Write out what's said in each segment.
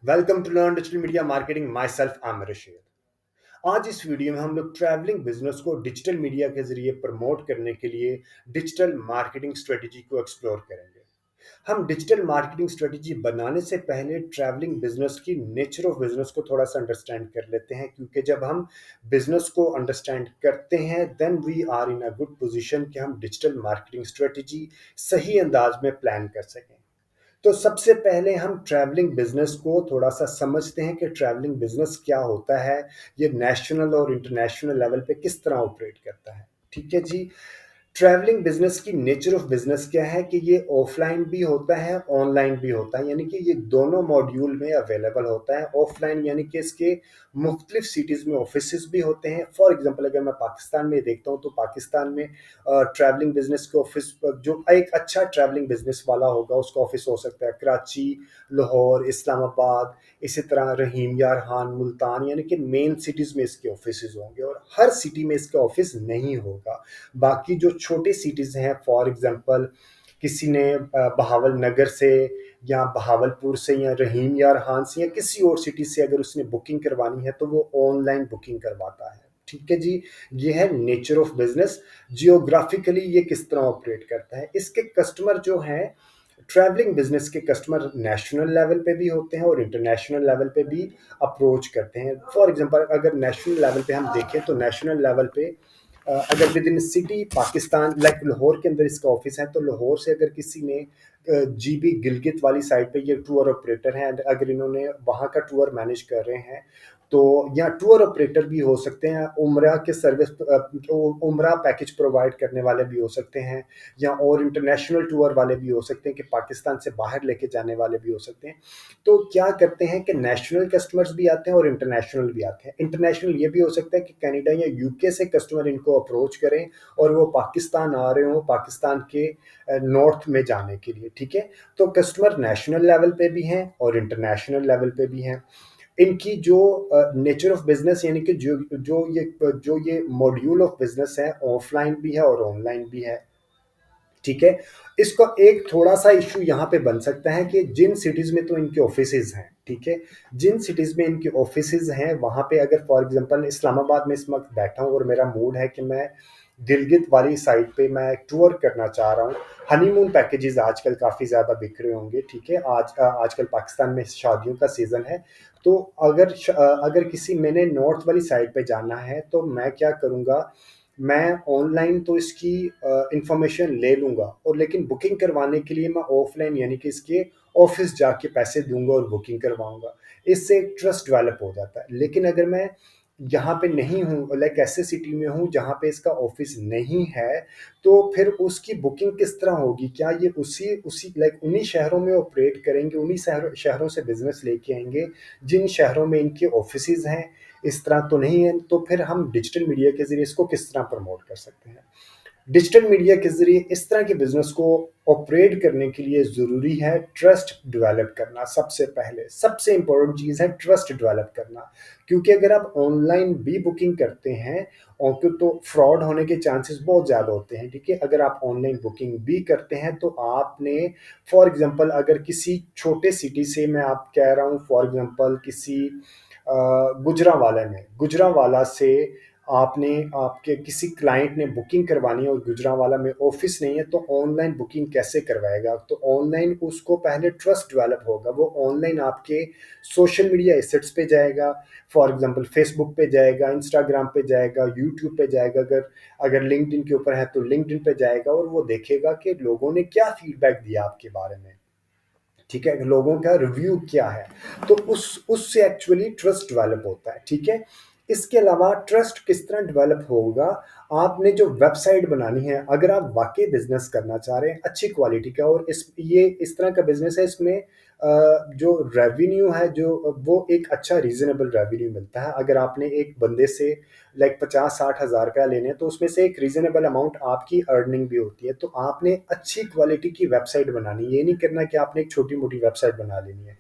Welcome to learn digital media marketing myself Aamir Rashid. आज इस video में हम लोग ट्रैवलिंग बिजनेस को डिजिटल मीडिया के जरिए प्रमोट करने के लिए डिजिटल मार्केटिंग स्ट्रेटजी को एक्सप्लोर करेंगे। हम डिजिटल मार्केटिंग स्ट्रेटजी बनाने से पहले ट्रैवलिंग बिजनेस की नेचर ऑफ बिजनेस को थोड़ा सा अंडरस्टैंड कर लेते हैं, क्योंकि जब हम बिजनेस को अंडरस्टैंड करते हैं then we are in a good position कि हम डिजिटल मार्केटिंग स्ट्रेटजी सही अंदाज में प्लान कर सकें। तो सबसे पहले हम ट्रैवलिंग बिजनेस को थोड़ा सा समझते हैं कि ट्रैवलिंग बिजनेस क्या होता है, ये नेशनल और इंटरनेशनल लेवल पे किस तरह ऑपरेट करता है। ठीक है जी। ट्रैवलिंग बिजनेस की नेचर ऑफ बिजनेस क्या है कि ये ऑफलाइन भी होता है, ऑनलाइन भी होता है, यानी कि ये दोनों मॉड्यूल में अवेलेबल होता है। ऑफलाइन यानी कि इसके मुख्तलिफ सिटीज़ में ऑफिस भी होते हैं। फॉर एग्जांपल अगर मैं पाकिस्तान में देखता हूँ तो पाकिस्तान में ट्रैवलिंग बिजनेस के ऑफिस, जो एक अच्छा ट्रैवलिंग बिजनेस वाला होगा उसका ऑफिस हो सकता है कराची, लाहौर, इस्लामाबाद, इसी तरह रहीम यार खान, मुल्तान, यानी कि मेन सिटीज़ में इसके ऑफिस होंगे और हर सिटी में इसका ऑफिस नहीं होगा। बाकी जो छोटे सिटीज़ हैं, फॉर एग्जांपल किसी ने बहावल नगर से या बहावलपुर से या रहीम यार खान से या किसी और सिटी से अगर उसने बुकिंग करवानी है तो वो ऑनलाइन बुकिंग करवाता है। ठीक है जी। ये है नेचर ऑफ बिजनेस। जियोग्राफिकली ये किस तरह ऑपरेट करता है, इसके कस्टमर जो हैं, ट्रैवलिंग बिजनेस के कस्टमर नेशनल लेवल पे भी होते हैं और इंटरनेशनल लेवल पे भी अप्रोच करते हैं। फॉर एग्जांपल अगर नेशनल लेवल पे हम देखें तो नेशनल लेवल पे अगर with in city Pakistan, like Lahore के अंदर इसका ऑफिस है, तो लाहौर से अगर किसी ने जीबी गिलगित वाली साइड पे ये टूर ऑपरेटर हैं, अगर इन्होंने वहाँ का टूर मैनेज कर रहे हैं तो, या टूर ऑपरेटर भी हो सकते हैं, उम्रा के सर्विस, उम्रा पैकेज प्रोवाइड करने वाले भी हो सकते हैं, या और इंटरनेशनल टूर वाले भी हो सकते हैं कि पाकिस्तान से बाहर लेके जाने वाले भी हो सकते हैं। तो क्या करते हैं कि नेशनल कस्टमर्स भी आते हैं और इंटरनेशनल भी आते हैं। इंटरनेशनल ये भी हो सकता है कि कनाडा या यूके से कस्टमर इनको अप्रोच करें और वो पाकिस्तान आ रहे हो, पाकिस्तान के नॉर्थ में जाने के लिए। ठीक है। तो कस्टमर नेशनल लेवल पे भी हैं और इंटरनेशनल लेवल पे भी हैं। इनकी जो नेचर ऑफ बिजनेस, यानी कि जो ये मॉड्यूल ऑफ बिजनेस है, ऑफलाइन भी है और ऑनलाइन भी है। ठीक है। इसका एक थोड़ा सा इशू यहाँ पे बन सकता है कि जिन सिटीज में तो इनके ऑफिसेज हैं, ठीक है, जिन सिटीज में इनके ऑफिसेज हैं वहां पे अगर फॉर एग्जांपल इस्लामाबाद में इस वक्त बैठा हूँ और मेरा मूड है कि मैं गिलगित वाली साइड पे मैं एक टूर करना चाह रहा हूँ। हनीमून पैकेजेस आजकल काफ़ी ज़्यादा बिक रहे होंगे। ठीक है। आजकल पाकिस्तान में शादियों का सीज़न है। तो अगर किसी मैंने नॉर्थ वाली साइड पे जाना है तो मैं क्या करूँगा, मैं ऑनलाइन तो इसकी इंफॉर्मेशन ले लूँगा, और लेकिन बुकिंग करवाने के लिए मैं ऑफलाइन यानी कि इसके ऑफिस जाके पैसे दूंगा और बुकिंग करवाऊंगा। इससे एक ट्रस्ट डेवलप हो जाता है। लेकिन अगर मैं यहाँ पे नहीं हूँ, लाइक ऐसे सिटी में हूँ जहाँ पे इसका ऑफिस नहीं है, तो फिर उसकी बुकिंग किस तरह होगी? क्या ये उसी उसी लाइक उन्हीं शहरों में ऑपरेट करेंगे, उन्हीं शहरों से बिजनेस लेके आएंगे जिन शहरों में इनके ऑफिसेज हैं? इस तरह तो नहीं है। तो फिर हम डिजिटल मीडिया के जरिए इसको किस तरह प्रमोट कर सकते हैं? डिजिटल मीडिया के जरिए इस तरह के बिजनेस को ऑपरेट करने के लिए ज़रूरी है ट्रस्ट डेवलप करना। सबसे पहले सबसे इंपॉर्टेंट चीज़ है ट्रस्ट डेवलप करना, क्योंकि अगर आप ऑनलाइन भी बुकिंग करते हैं और तो फ्रॉड होने के चांसेस बहुत ज़्यादा होते हैं। ठीक है। अगर आप ऑनलाइन बुकिंग भी करते हैं तो आपने, फॉर एग्जांपल अगर किसी छोटे सिटी से मैं आप कह रहा हूँ, फॉर एग्जांपल किसी गुजरांवाला से आपने, आपके किसी क्लाइंट ने बुकिंग करवानी है और गुजरांवाला में ऑफिस नहीं है, तो ऑनलाइन बुकिंग कैसे करवाएगा? तो ऑनलाइन उसको पहले ट्रस्ट डेवलप होगा। वो ऑनलाइन आपके सोशल मीडिया एसेट्स पे जाएगा, फॉर एग्जांपल फेसबुक पे जाएगा, इंस्टाग्राम पे जाएगा, यूट्यूब पे जाएगा, अगर अगर लिंक्डइन के ऊपर है तो लिंक्डइन पे जाएगा और वो देखेगा कि लोगों ने क्या फीडबैक दिया आपके बारे में। ठीक है, लोगों का रिव्यू क्या है। तो उससे एक्चुअली ट्रस्ट डेवलप होता है। ठीक है। इसके अलावा ट्रस्ट किस तरह डेवलप होगा? आपने जो वेबसाइट बनानी है, अगर आप वाकई बिजनेस करना चाह रहे हैं अच्छी क्वालिटी का, और इस तरह का बिजनेस है, इसमें जो रेवेन्यू है, जो वो एक अच्छा रीजनेबल रेवेन्यू मिलता है। अगर आपने एक बंदे से लाइक 50-60 हज़ार रुपया लेने हैं तो उसमें से एक रीजनेबल अमाउंट आपकी अर्निंग भी होती है। तो आपने अच्छी क्वालिटी की वेबसाइट बनानी है, ये नहीं करना कि आपने एक छोटी मोटी वेबसाइट बना लेनी है।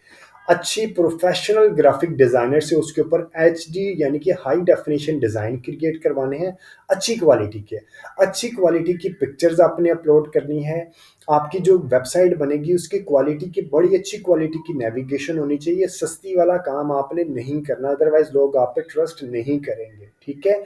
अच्छी प्रोफेशनल ग्राफिक डिज़ाइनर से उसके ऊपर एचडी यानी कि हाई डेफिनेशन डिज़ाइन क्रिएट करवाने हैं अच्छी क्वालिटी के। अच्छी क्वालिटी की पिक्चर्स आपने अपलोड करनी है। आपकी जो वेबसाइट बनेगी उसकी क्वालिटी की बड़ी अच्छी क्वालिटी की नेविगेशन होनी चाहिए। सस्ती वाला काम आपने नहीं करना, अदरवाइज़ लोग आप पे ट्रस्ट नहीं करेंगे, ठीक है?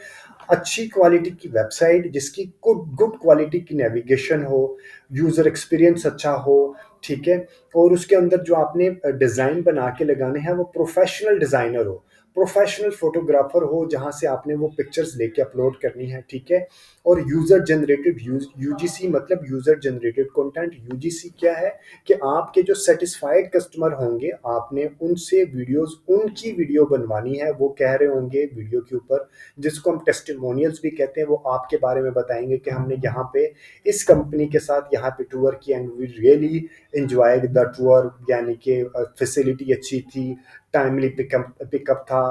अच्छी क्वालिटी की वेबसाइट जिसकी गुड गुड क्वालिटी की नेविगेशन हो, यूज़र एक्सपीरियंस अच्छा हो, ठीक है? और उसके अंदर जो आपने डिज़ाइन बना के लगाने हैं वो प्रोफेशनल डिज़ाइनर हो, प्रोफेशनल फोटोग्राफर हो, जहाँ से आपने वो पिक्चर्स लेके अपलोड करनी है, ठीक है? और यूज़र जनरेटेड यूजीसी मतलब यूज़र जनरेटेड कंटेंट। यूजीसी क्या है कि आपके जो सेटिस्फाइड कस्टमर होंगे आपने उनसे वीडियोस, उनकी वीडियो बनवानी है, वो कह रहे होंगे वीडियो के ऊपर, जिसको हम टेस्टिमोनियल्स भी कहते हैं, वो आपके बारे में बताएंगे कि हमने यहाँ पे इस कंपनी के साथ यहाँ पे टूर किया and we really enjoyed the tour, यानी कि फैसिलिटी अच्छी थी, टाइमली पिकअप था,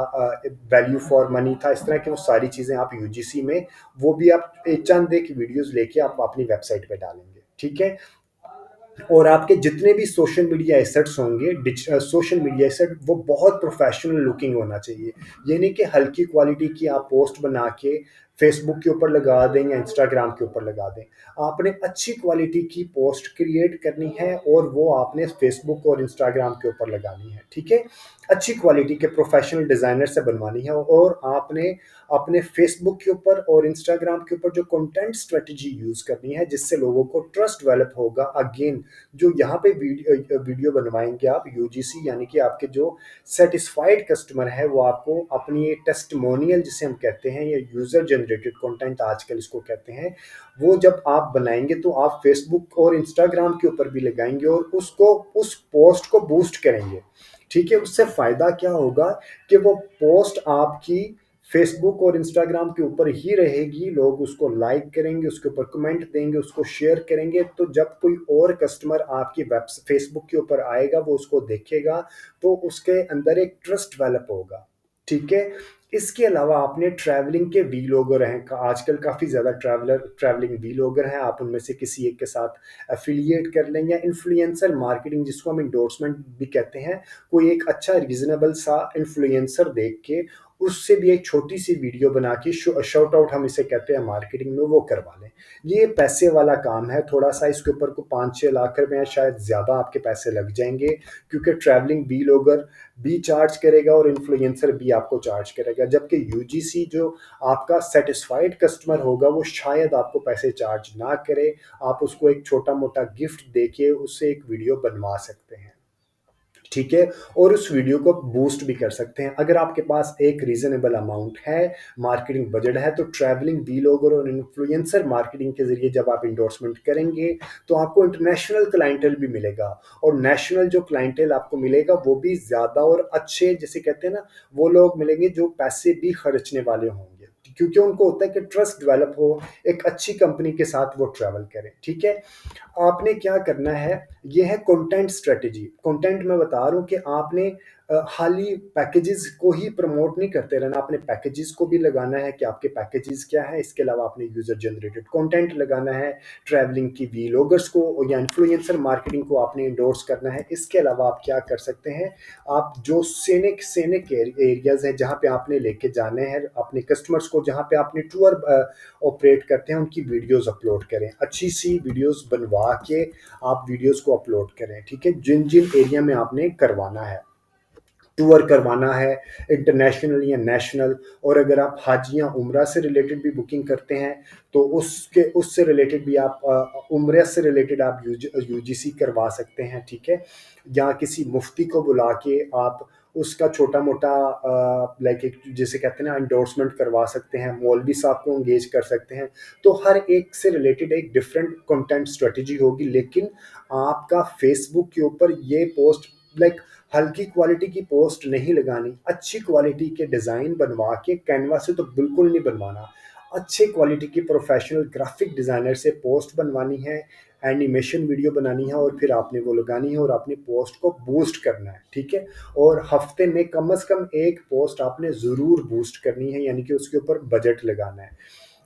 वैल्यू फॉर मनी था, इस तरह की वो सारी चीज़ें आप यूजीसी में वो भी आप एक चंद एक वीडियोस लेके आप अपनी वेबसाइट पे डालेंगे, ठीक है? और आपके जितने भी सोशल मीडिया एसेट्स होंगे, सोशल मीडिया एसेट, वो बहुत प्रोफेशनल लुकिंग होना चाहिए। ये नहीं कि हल्की क्वालिटी की आप पोस्ट बना के फेसबुक के ऊपर लगा दें या इंस्टाग्राम के ऊपर लगा दें। आपने अच्छी क्वालिटी की पोस्ट क्रिएट करनी है और वो आपने फेसबुक और इंस्टाग्राम के ऊपर लगानी है, ठीक है? अच्छी क्वालिटी के प्रोफेशनल डिज़ाइनर से बनवानी है और आपने अपने फेसबुक के ऊपर और इंस्टाग्राम के ऊपर जो कंटेंट स्ट्रेटजी यूज़ करनी है जिससे लोगों को ट्रस्ट डेवलप होगा। अगेन, जो यहाँ पे वीडियो बनवाएंगे आप यूजीसी, यानी कि आपके जो सेटिस्फाइड कस्टमर है वो आपको अपनी टेस्टिमोनियल जिसे हम कहते हैं, या यूज़र जनरेटेड कंटेंट आजकल इसको कहते हैं, वो जब आप बनाएंगे तो आप फेसबुक और इंस्टाग्राम के ऊपर भी लगाएंगे और उसको, उस पोस्ट को बूस्ट करेंगे, ठीक है? उससे फ़ायदा क्या होगा कि वो पोस्ट आपकी फेसबुक और इंस्टाग्राम के ऊपर ही रहेगी, लोग उसको लाइक करेंगे, उसके ऊपर कमेंट देंगे, उसको शेयर करेंगे, तो जब कोई और कस्टमर आपकी वेब फेसबुक के ऊपर आएगा वो उसको देखेगा तो उसके अंदर एक ट्रस्ट डेवलप होगा, ठीक है? इसके अलावा आपने ट्रैवलिंग के वीलॉगर हैं, आजकल काफ़ी ज़्यादा ट्रैवलिंग वीलॉगर हैं, आप उनमें से किसी एक के साथ एफिलिएट कर लें, या इन्फ्लुएंसर मार्केटिंग जिसको हम इंडोर्समेंट भी कहते हैं, कोई एक अच्छा रीजनेबल सा इन्फ्लुएंसर देख के उससे भी एक छोटी सी वीडियो बना के शॉर्ट आउट हम इसे कहते हैं मार्केटिंग में, वो करवा लें। ये पैसे वाला काम है थोड़ा सा, इसके ऊपर को 5-6 लाख रुपए या शायद ज़्यादा आपके पैसे लग जाएंगे, क्योंकि ट्रैवलिंग व्लॉगर भी चार्ज करेगा और इन्फ्लुएंसर भी आपको चार्ज करेगा, जबकि यूजीसी जो आपका सेटिस्फाइड कस्टमर होगा वो शायद आपको पैसे चार्ज ना करे, आप उसको एक छोटा मोटा गिफ्ट देके उससे एक वीडियो बनवा सकते हैं, ठीक है? और उस वीडियो को बूस्ट भी कर सकते हैं। अगर आपके पास एक रीज़नेबल अमाउंट है, मार्केटिंग बजट है, तो ट्रैवलिंग व्लॉगर और इन्फ्लुएंसर मार्केटिंग के ज़रिए जब आप एंडोर्समेंट करेंगे, तो आपको इंटरनेशनल क्लाइंटेल भी मिलेगा, और नेशनल जो क्लाइंटेल आपको मिलेगा वो भी ज़्यादा और अच्छे, जिसे कहते हैं ना, वो लोग मिलेंगे जो पैसे भी खर्चने वाले होंगे। क्योंकि उनको होता है कि ट्रस्ट डेवलप हो, एक अच्छी कंपनी के साथ वो ट्रैवल करें, ठीक है? आपने क्या करना है, ये है कंटेंट स्ट्रेटजी। कंटेंट मैं बता रहा हूँ कि आपने खाली पैकेजेस को ही प्रमोट नहीं करते रहना, आपने पैकेजेस को भी लगाना है कि आपके पैकेजेस क्या है। इसके अलावा आपने यूजर जनरेटेड कंटेंट लगाना है, ट्रैवलिंग की वीलॉगर्स को या इन्फ्लुएंसर मार्केटिंग को आपने इंडोर्स करना है। इसके अलावा आप क्या कर सकते हैं, आप जो सेनिक सेनिक एरियाज हैं जहाँ पे आपने लेके जाने हैं अपने कस्टमर्स को, जहाँ पे आपने टूर ऑपरेट करते हैं, उनकी वीडियोस अपलोड करें, अच्छी सी वीडियोस बनवा के आप वीडियोस को अपलोड करें, ठीक है? जिन जिन एरिया में आपने करवाना है, टूर करवाना है, इंटरनेशनल या नेशनल, और अगर आप हज या उम्रा से रिलेटेड भी बुकिंग करते हैं तो उसके उससे रिलेटेड भी आप उम्रा से रिलेटेड आप यूजीसी करवा सकते हैं, ठीक है? या किसी मुफ्ती को बुला के आप उसका छोटा मोटा लाइक एक जिसे कहते हैं ना एंडोर्समेंट करवा सकते हैं, मौलवी साहब को एंगेज कर सकते हैं। तो हर एक से रिलेटेड एक डिफरेंट कंटेंट स्ट्रेटजी होगी, लेकिन आपका फेसबुक के ऊपर ये पोस्ट लाइक हल्की क्वालिटी की पोस्ट नहीं लगानी, अच्छी क्वालिटी के डिज़ाइन बनवा के कैनवा से तो बिल्कुल नहीं बनवाना, अच्छे क्वालिटी की प्रोफेशनल ग्राफिक डिज़ाइनर से पोस्ट बनवानी है, एनिमेशन वीडियो बनानी है, और फिर आपने वो लगानी है और अपनी पोस्ट को बूस्ट करना है, ठीक है? और हफ्ते में कम से कम एक पोस्ट आपने ज़रूर बूस्ट करनी है, यानी कि उसके ऊपर बजट लगाना है।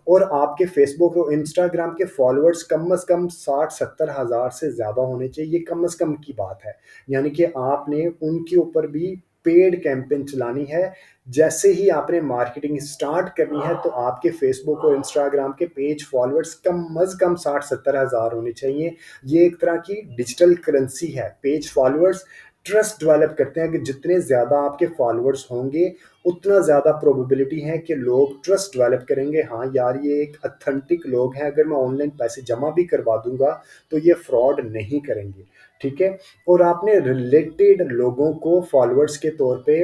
और आपके फेसबुक और इंस्टाग्राम के फॉलोअर्स कम से कम 60-70 हज़ार से ज़्यादा होने चाहिए, ये कम से कम की बात है। यानी कि आपने उनके ऊपर भी पेड कैंपेन चलानी है। जैसे ही आपने मार्केटिंग स्टार्ट करनी है तो आपके फेसबुक और इंस्टाग्राम के पेज फॉलोअर्स कम से कम 60-70 हज़ार होने चाहिए। ये एक तरह की डिजिटल करेंसी है। पेज फॉलोअर्स ट्रस्ट डेवलप करते हैं कि जितने ज़्यादा आपके फॉलोअर्स होंगे, उतना ज़्यादा प्रोबेबिलिटी है कि लोग ट्रस्ट डेवलप करेंगे। हाँ यार, ये एक ऑथेंटिक लोग हैं, अगर मैं ऑनलाइन पैसे जमा भी करवा दूंगा तो ये फ्रॉड नहीं करेंगे। ठीक है। और आपने रिलेटेड लोगों को फॉलोअर्स के तौर पे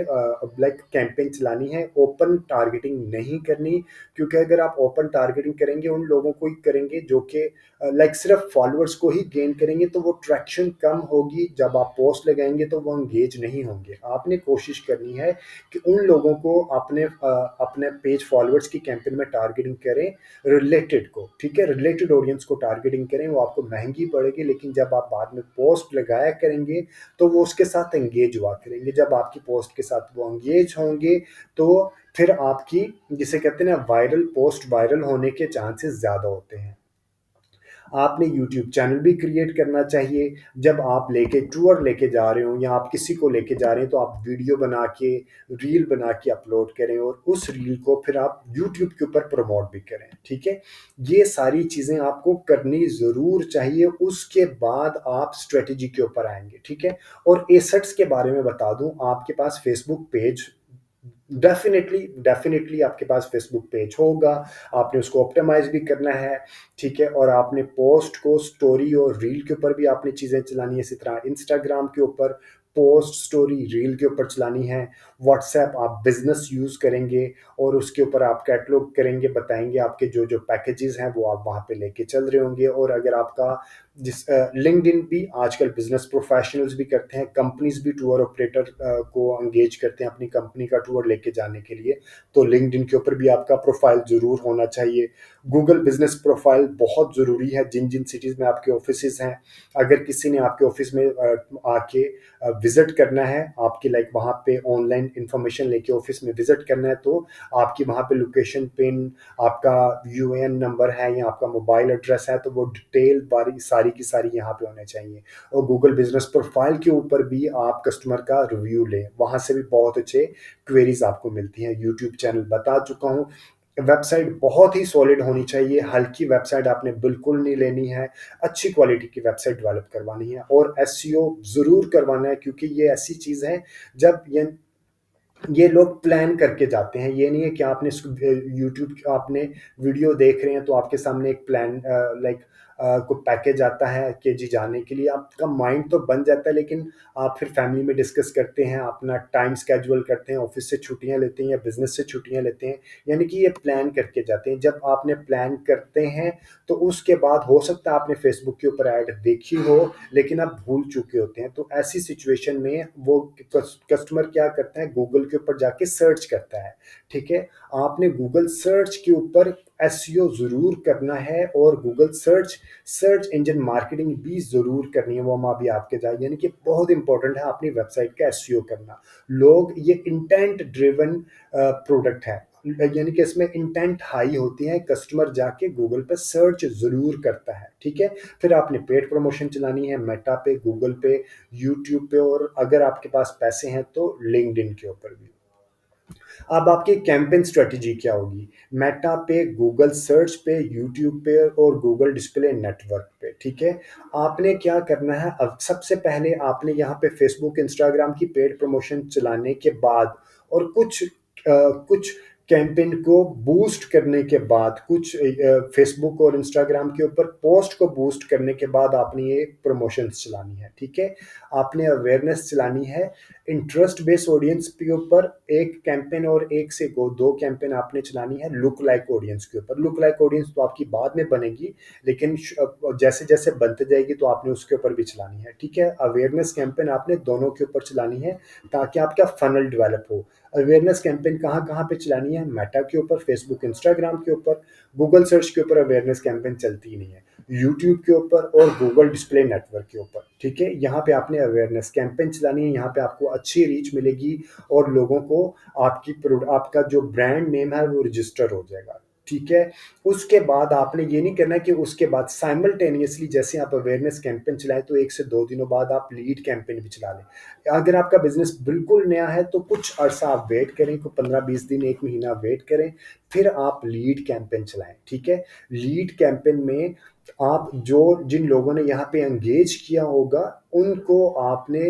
लाइक कैंपेन चलानी है, ओपन टारगेटिंग नहीं करनी। क्योंकि अगर आप ओपन टारगेटिंग करेंगे, उन लोगों को ही करेंगे जो कि लाइक सिर्फ फॉलोअर्स को ही गेन करेंगे, तो वो ट्रैक्शन कम होगी। जब आप पोस्ट लगाएंगे तो वो एंगेज नहीं होंगे। आपने कोशिश करनी है कि उन लोगों को अपने पेज फॉलोअर्स की कैंपेन में टारगेटिंग करें, रिलेटेड को। ठीक है, रिलेटेड ऑडियंस को टारगेटिंग करें। वो आपको महंगी पड़ेगी, लेकिन जब आप बाद में पोस्ट लगाया करेंगे तो वो उसके साथ एंगेज हुआ करेंगे। जब आपकी पोस्ट के साथ वो एंगेज होंगे तो फिर आपकी, जिसे कहते हैं ना, वायरल पोस्ट वायरल होने के चांसेस ज़्यादा होते हैं। आपने यूट्यूब चैनल भी क्रिएट करना चाहिए। जब आप टूर लेके जा रहे हो या आप किसी को लेके जा रहे हैं तो आप वीडियो बना के, रील बना के अपलोड करें और उस रील को फिर आप यूट्यूब के ऊपर प्रमोट भी करें। ठीक है, ये सारी चीज़ें आपको करनी ज़रूर चाहिए। उसके बाद आप स्ट्रेटजी के ऊपर आएंगे। ठीक है। और एसेट्स के बारे में बता दूं, आपके पास फेसबुक पेज डेफिनेटली डेफिनेटली आपके पास फेसबुक पेज होगा। आपने उसको ऑप्टिमाइज भी करना है। ठीक है। और आपने पोस्ट को स्टोरी और रील के ऊपर भी आपने चीज़ें चलानी है। इसी तरह इंस्टाग्राम के ऊपर पोस्ट, स्टोरी, रील के ऊपर चलानी है। व्हाट्सएप आप बिजनेस यूज़ करेंगे और उसके ऊपर आप कैटलॉग करेंगे, बताएंगे आपके जो जो पैकेजेस हैं वो आप वहाँ पे लेके चल रहे होंगे। और अगर आपका लिंक्डइन भी आजकल बिजनेस प्रोफेशनल्स भी करते हैं, कंपनीज भी टूर ऑपरेटर को एंगेज करते हैं अपनी कंपनी का टूर लेके जाने के लिए। तो लिंक्डइन के ऊपर भी आपका प्रोफाइल ज़रूर होना चाहिए। गूगल बिजनेस प्रोफाइल बहुत ज़रूरी है। जिन जिन सिटीज़ में आपके ऑफिस हैं, अगर किसी ने आपके ऑफिस में आके विजिट करना है, आपकी लाइक वहाँ पे ऑनलाइन इंफॉर्मेशन लेके ऑफिस में विजिट करना है, तो आपकी वहाँ पे लोकेशन पिन, आपका यूएएन नंबर है या आपका मोबाइल एड्रेस है, तो वो डिटेल बारी सारी की सारी यहाँ पे होने चाहिए। और गूगल बिजनेस प्रोफाइल के ऊपर भी आप कस्टमर का रिव्यू लें, वहाँ से भी बहुत अच्छे क्वेरीज आपको मिलती हैं। यूट्यूब चैनल बता चुका हूँ। वेबसाइट बहुत ही सॉलिड होनी चाहिए। हल्की वेबसाइट आपने बिल्कुल नहीं लेनी है। अच्छी क्वालिटी की वेबसाइट डेवलप करवानी है और एसईओ ज़रूर करवाना है, क्योंकि ये ऐसी चीज़ है, जब ये लोग प्लान करके जाते हैं। ये नहीं है कि आपने यूट्यूब आपने वीडियो देख रहे हैं तो आपके सामने एक प्लान लाइक कोई पैकेज आता है कि जी जाने के लिए, आपका माइंड तो बन जाता है, लेकिन आप फिर फैमिली में डिस्कस करते हैं, अपना टाइम स्केड्यूल करते हैं, ऑफिस से छुट्टियां लेते हैं या बिजनेस से छुट्टियां लेते हैं। यानी कि ये प्लान करके जाते हैं। जब आपने प्लान करते हैं तो उसके बाद हो सकता है आपने फेसबुक के ऊपर ऐड देखी हो, लेकिन आप भूल चुके होते हैं। तो ऐसी सिचुएशन में वो कस्टमर क्या करता है, गूगल के ऊपर जाके सर्च करता है। ठीक है। आपने गूगल सर्च के ऊपर एसईओ ज़रूर करना है और गूगल सर्च इंजन मार्केटिंग भी ज़रूर करनी है। वो हम अभी आपके जाए, यानी कि बहुत इंपॉर्टेंट है अपनी वेबसाइट का एसईओ करना। लोग, ये इंटेंट ड्रिवन प्रोडक्ट है, यानी कि इसमें इंटेंट हाई होती है। कस्टमर जाके गूगल पे सर्च ज़रूर करता है। ठीक है। फिर आपने पेड प्रमोशन चलानी है मेटा पे, गूगल पे, यूट्यूब पे, और अगर आपके पास पैसे हैं तो लिंक्डइन के ऊपर भी। अब आपकी कैंपेन स्ट्रेटजी क्या होगी? मेटा पे, गूगल सर्च पे, यूट्यूब पे और गूगल डिस्प्ले नेटवर्क पे। ठीक है। आपने क्या करना है, अब सबसे पहले आपने यहाँ पे फेसबुक, इंस्टाग्राम की पेड प्रमोशन चलाने के बाद और कुछ कैंपेन को बूस्ट करने के बाद, कुछ फेसबुक और इंस्टाग्राम के ऊपर पोस्ट को बूस्ट करने के बाद आपने ये प्रमोशंस चलानी है। ठीक है। आपने अवेयरनेस चलानी है। इंटरेस्ट बेस्ड ऑडियंस के ऊपर एक कैंपेन और एक से दो कैंपेन आपने चलानी है। लुक लाइक ऑडियंस के ऊपर, लुक लाइक ऑडियंस तो आपकी बाद में बनेगी, लेकिन जैसे जैसे बनते जाएगी तो आपने उसके ऊपर भी चलानी है। ठीक है। अवेयरनेस कैंपेन आपने दोनों के ऊपर चलानी है ताकि आपका फनल डेवलप हो। अवेयरनेस कैंपेन कहाँ कहाँ पे चलानी है? मेटा के ऊपर, फेसबुक, इंस्टाग्राम के ऊपर। गूगल सर्च के ऊपर अवेयरनेस कैंपेन चलती ही नहीं है। यूट्यूब के ऊपर और गूगल डिस्प्ले नेटवर्क के ऊपर। ठीक है। यहाँ पे आपने अवेयरनेस कैंपेन चलानी है। यहाँ पे आपको अच्छी रीच मिलेगी और लोगों को आपका जो ब्रांड नेम है वो रजिस्टर हो जाएगा। ठीक है? उसके बाद आपने ये नहीं करना कि उसके बाद साइमल्टेनियसली जैसे आप अवेयरनेस कैंपेन चलाएँ तो 1 से 2 दिनों बाद आप लीड कैंपेन भी चला लें। अगर आपका बिज़नेस बिल्कुल नया है तो कुछ अरसा आप वेट करें, को 15-20 दिन, 1 महीना वेट करें, फिर आप लीड कैंपेन चलाएँ, ठीक है? लीड कैंपेन में आप जो जिन लोगों ने यहाँ पे एंगेज किया होगा, उनको आपने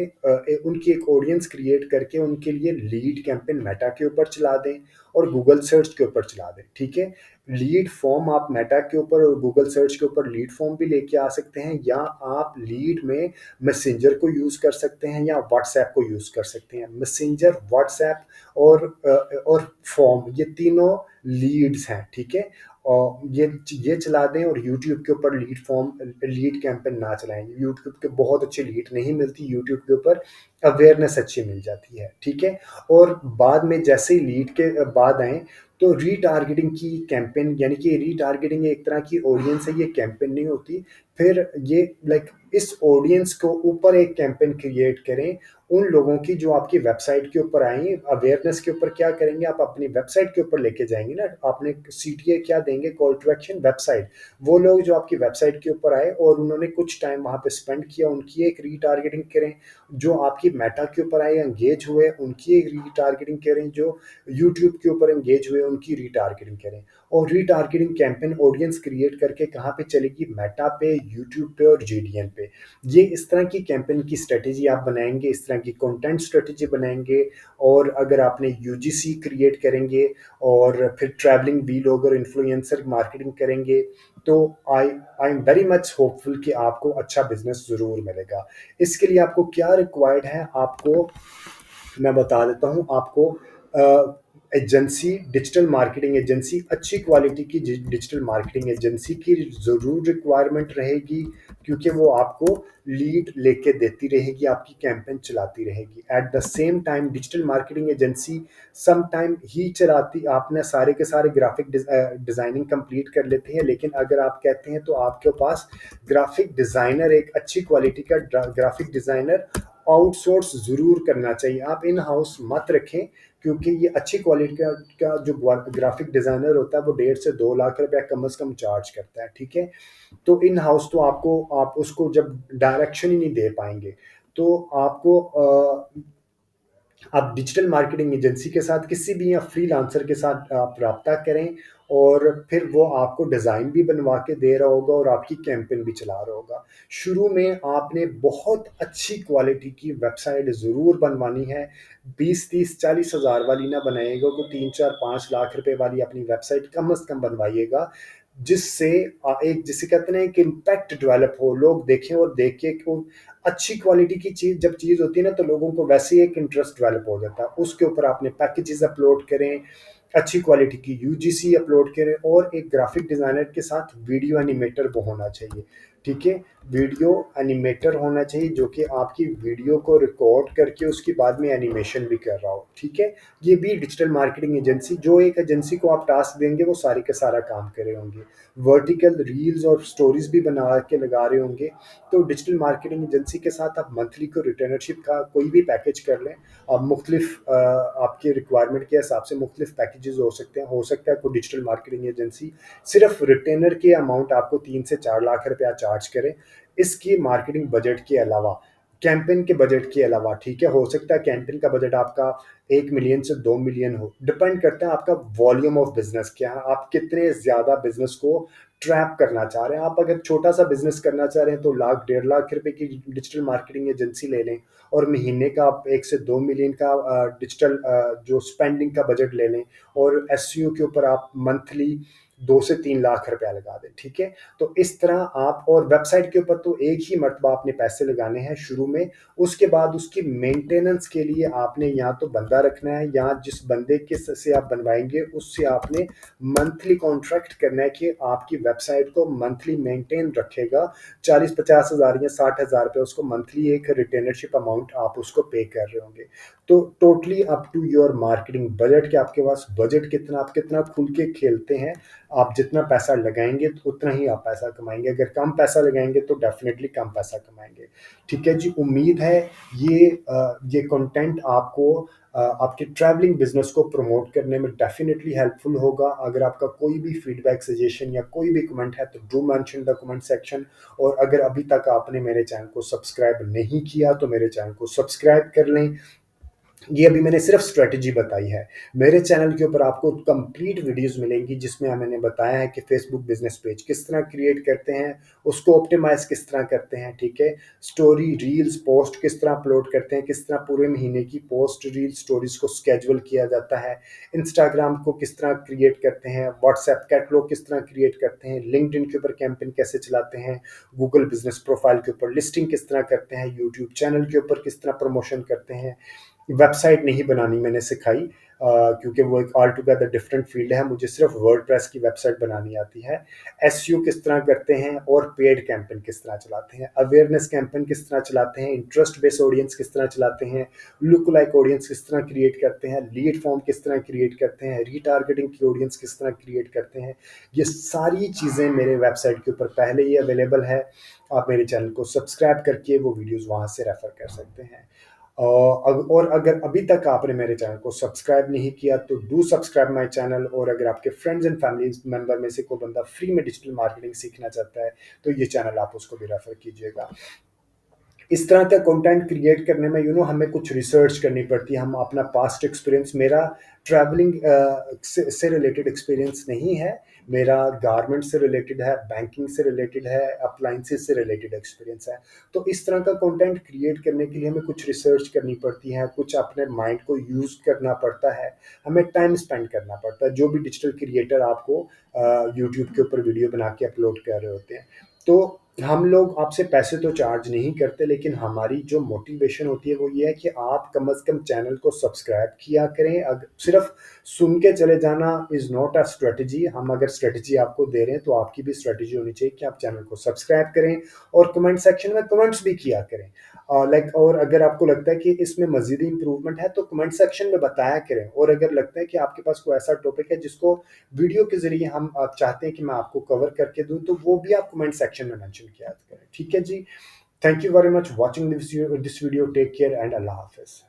उनकी एक ऑडियंस क्रिएट करके उनके लिए लीड कैंपेन मेटा के ऊपर चला दें और गूगल सर्च के ऊपर चला दें, ठीक है? लीड फॉर्म आप मेटा के ऊपर और गूगल सर्च के ऊपर लीड फॉर्म भी लेके आ सकते हैं, या आप लीड में मैसेंजर को यूज़ कर सकते हैं या व्हाट्सएप को यूज़ कर सकते हैं। मैसेंजर, व्हाट्सएप और फॉर्म, ये तीनों लीड्स हैं, ठीक है? और ये चला दें और यूट्यूब के ऊपर लीड कैंपेन ना चलाएं। यूट्यूब के बहुत अच्छी लीड नहीं मिलती, यूट्यूब के ऊपर अवेयरनेस अच्छी मिल जाती है, ठीक है? और बाद में जैसे ही लीड के बाद आए तो रीटारगेटिंग की कैंपेन, यानी कि रीटारगेटिंग एक तरह की ऑडियंस है, ये कैंपेन नहीं होती। फिर ये लाइक इस ऑडियंस को ऊपर एक कैंपेन क्रिएट करें उन लोगों की जो आपकी वेबसाइट के ऊपर आए। अवेयरनेस के ऊपर क्या करेंगे, आप अपनी वेबसाइट के ऊपर लेके जाएंगे ना, आपने सीटीए क्या देंगे, कॉल टू एक्शन वेबसाइट। वो लोग जो आपकी वेबसाइट के ऊपर आए और उन्होंने कुछ टाइम वहाँ पे स्पेंड किया, उनकी एक रीटारगेटिंग करें। जो आपकी मेटा के ऊपर आए, एंगेज हुए, उनकी एक रीटारगेटिंग करें। जो यूट्यूब के ऊपर एंगेज हुए, उनकी रीटारगेटिंग करें। और रीटारगेटिंग कैंपेन ऑडियंस क्रिएट करके कहाँ पे चलेगी, मेटा पे, यूट्यूब पे और जीडीएन पे। ये इस तरह की कैंपेन की स्ट्रेटेजी आप बनाएंगे, इस तरह की कंटेंट स्ट्रेटेजी बनाएंगे। और अगर आपने यूजीसी क्रिएट करेंगे और फिर ट्रैवलिंग वीलॉग और इन्फ्लुएंसर मार्केटिंग करेंगे तो I am very much hopeful कि आपको अच्छा बिजनेस ज़रूर मिलेगा। इसके लिए आपको क्या रिक्वायर्ड है, आपको मैं बता देता हूँ। आपको एजेंसी, डिजिटल मार्केटिंग एजेंसी, अच्छी क्वालिटी की डिजिटल मार्केटिंग एजेंसी की ज़रूर रिक्वायरमेंट रहेगी, क्योंकि वो आपको लीड लेके देती रहेगी, आपकी कैंपेन चलाती रहेगी। At the same time digital marketing agency some time ही चलाती, आपने सारे के सारे ग्राफिक डिज़ाइनिंग कंप्लीट कर लेते हैं, लेकिन अगर आप कहते हैं तो आपके पास ग्राफिक डिज़ाइनर, एक अच्छी क्वालिटी का ग्राफिक डिज़ाइनर आउटसोर्स ज़रूर करना चाहिए। आप इन हाउस मत रखें, क्योंकि ये अच्छी क्वालिटी का जो ग्राफिक डिज़ाइनर होता है वो 1.5 से 2 लाख रुपया कम से कम चार्ज करता है, ठीक है? तो इन हाउस तो आपको, आप उसको जब डायरेक्शन ही नहीं दे पाएंगे तो आपको आप डिजिटल मार्केटिंग एजेंसी के साथ किसी भी या फ्रीलांसर के साथ आप रब्ता करें, और फिर वो आपको डिज़ाइन भी बनवा के दे रहा होगा और आपकी कैंपेन भी चला रहा होगा। शुरू में आपने बहुत अच्छी क्वालिटी की वेबसाइट ज़रूर बनवानी है। 20, 30, 40 हज़ार वाली ना बनाइएगा, को 3, 4, 5 लाख रुपए वाली अपनी वेबसाइट कम से कम बनवाइएगा, जिससे एक जिसे कहते हैं कि इम्पैक्ट डेवलप हो, लोग देखें और देख के को अच्छी क्वालिटी की चीज़ जब चीज़ होती है ना तो लोगों को वैसे ही एक इंटरेस्ट डेवलप हो जाता है। उसके ऊपर आपने पैकेजेस अपलोड करें, अच्छी क्वालिटी की यूजीसी अपलोड करें, और एक ग्राफिक डिज़ाइनर के साथ वीडियो एनिमेटर वो होना चाहिए, ठीक है? वीडियो एनिमेटर होना चाहिए जो कि आपकी वीडियो को रिकॉर्ड करके उसकी बाद में एनिमेशन भी कर रहा हो, ठीक है? ये भी डिजिटल मार्केटिंग एजेंसी, जो एक एजेंसी को आप टास्क देंगे वो सारी का सारा काम कर रहे होंगे। वर्टिकल रील्स और स्टोरीज भी बना के लगा रहे होंगे। तो डिजिटल मार्केटिंग एजेंसी के साथ आप मंथली को रिटर्नरशिप का कोई भी पैकेज कर लें। आप मुख्तलिफ आपके रिक्वायरमेंट के हिसाब से मुख्तलिफ पैकेजेस हो सकते हैं। हो सकता है कोई डिजिटल मार्केटिंग एजेंसी सिर्फ रिटेनर के अमाउंट आपको 3 से 4 लाख रुपया चार्ज करे, इसकी मार्केटिंग बजट के अलावा, कैंपेन के बजट के अलावा, ठीक है? हो सकता है कैंपेन का बजट आपका 1 मिलियन से 2 मिलियन हो, डिपेंड करता है आपका वॉल्यूम ऑफ बिजनेस क्या है, आप कितने ज़्यादा बिजनेस को ट्रैप करना चाह रहे हैं। आप अगर छोटा सा बिजनेस करना चाह रहे हैं तो 1 लाख 1.5 लाख रुपए की डिजिटल मार्केटिंग एजेंसी ले लें, और महीने का आप 1 से 2 मिलियन का डिजिटल जो स्पेंडिंग का बजट ले लें, और एसईओ के ऊपर आप मंथली 2 से 3 लाख रुपया लगा दें, ठीक है? तो इस तरह आप, और वेबसाइट के ऊपर तो एक ही मरतबा आपने पैसे लगाने हैं शुरू में। उसके बाद उसकी मेंटेनेंस के लिए आपने या तो बंदा रखना है, या जिस बंदे के से आप बनवाएंगे उससे आपने मंथली कॉन्ट्रैक्ट करना है कि आपकी वेबसाइट को मंथली मेंटेन रखेगा। 40-50 हज़ार या 60 हज़ार रुपये उसको मंथली एक रिटेनरशिप अमाउंट आप उसको पे कर रहे होंगे। तो totally up to your marketing budget, कि आपके पास बजट कितना, आप कितना खुल के खेलते हैं, आप जितना पैसा लगाएंगे तो उतना ही आप पैसा कमाएंगे, अगर कम पैसा लगाएंगे तो डेफिनेटली कम पैसा कमाएंगे। ठीक है जी, उम्मीद है ये कंटेंट आपको आपके ट्रैवलिंग बिजनेस को प्रमोट करने में डेफिनेटली हेल्पफुल होगा। अगर आपका कोई भी फीडबैक, सजेशन या कोई भी कमेंट है तो do mention the comment section. और अगर अभी तक आपने मेरे चैनल को सब्सक्राइब नहीं किया तो मेरे चैनल को सब्सक्राइब कर लें। ये अभी मैंने सिर्फ स्ट्रेटजी बताई है। मेरे चैनल के ऊपर आपको कंप्लीट वीडियोस मिलेंगी जिसमें मैंने बताया है कि फेसबुक बिजनेस पेज किस तरह क्रिएट करते हैं, उसको ऑप्टिमाइज किस तरह करते हैं, ठीक है, स्टोरी रील्स पोस्ट किस तरह अपलोड करते हैं, किस तरह पूरे महीने की पोस्ट रील स्टोरीज को स्केड्यूल किया जाता है, इंस्टाग्राम को किस तरह क्रिएट करते हैं, व्हाट्सएप कैटलॉग किस तरह क्रिएट करते हैं, लिंक्डइन के ऊपर कैंपेन कैसे चलाते हैं, गूगल बिजनेस प्रोफाइल के ऊपर लिस्टिंग किस तरह करते हैं, यूट्यूब चैनल के ऊपर किस तरह प्रमोशन करते हैं। वेबसाइट नहीं बनानी मैंने सिखाई, क्योंकि वो एक ऑल टुगेदर डिफरेंट फील्ड है, मुझे सिर्फ वर्डप्रेस की वेबसाइट बनानी आती है। एसईओ किस तरह करते हैं और पेड कैंपेन किस तरह चलाते हैं, अवेयरनेस कैंपेन किस तरह चलाते हैं, इंटरेस्ट बेस्ड ऑडियंस किस तरह चलाते हैं, लुक लाइक ऑडियंस किस तरह क्रिएट करते हैं, लीड फॉर्म किस तरह क्रिएट करते हैं, रीटारगेटिंग की ऑडियंस किस तरह क्रिएट करते हैं। ये सारी चीज़ें मेरे वेबसाइट के ऊपर पहले ही अवेलेबल है। आप मेरे चैनल को सब्सक्राइब करके वो वीडियोज़ वहाँ से रेफ़र कर सकते हैं। और अगर अभी तक आपने मेरे चैनल को सब्सक्राइब नहीं किया तो डू सब्सक्राइब माय चैनल। और अगर आपके फ्रेंड्स एंड फैमिली मेंबर में से कोई बंदा फ्री में डिजिटल मार्केटिंग सीखना चाहता है तो ये चैनल आप उसको भी रेफर कीजिएगा। इस तरह का कंटेंट क्रिएट करने में हमें कुछ रिसर्च करनी पड़ती है। हम अपना पास्ट एक्सपीरियंस, मेरा ट्रैवलिंग से रिलेटेड एक्सपीरियंस नहीं है, मेरा गारमेंट से रिलेटेड है, बैंकिंग से रिलेटेड है, अप्लाइंसेस से रिलेटेड एक्सपीरियंस है। तो इस तरह का कंटेंट क्रिएट करने के लिए हमें कुछ रिसर्च करनी पड़ती है, कुछ अपने माइंड को यूज़ करना पड़ता है, हमें टाइम स्पेंड करना पड़ता है। जो भी डिजिटल क्रिएटर आपको यूट्यूब के ऊपर वीडियो बना के अपलोड कर रहे होते हैं, तो हम लोग आपसे पैसे तो चार्ज नहीं करते, लेकिन हमारी जो मोटिवेशन होती है वो ये है कि आप कम से कम चैनल को सब्सक्राइब किया करें। अगर सिर्फ सुन के चले जाना इज़ नॉट अ स्ट्रेटजी। हम अगर स्ट्रेटजी आपको दे रहे हैं तो आपकी भी स्ट्रेटजी होनी चाहिए कि आप चैनल को सब्सक्राइब करें और कमेंट सेक्शन में कमेंट्स भी किया करें। और अगर आपको लगता है कि इसमें मजीद इंप्रूवमेंट है तो कमेंट सेक्शन में बताया करें। और अगर लगता है कि आपके पास कोई ऐसा टॉपिक है जिसको वीडियो के जरिए हम आप चाहते हैं कि मैं आपको कवर करके दूं, तो वो भी आप कमेंट सेक्शन में मेंशन किया करें। ठीक है जी, thank you very much watching this video, take care and अल्लाह हाफिज।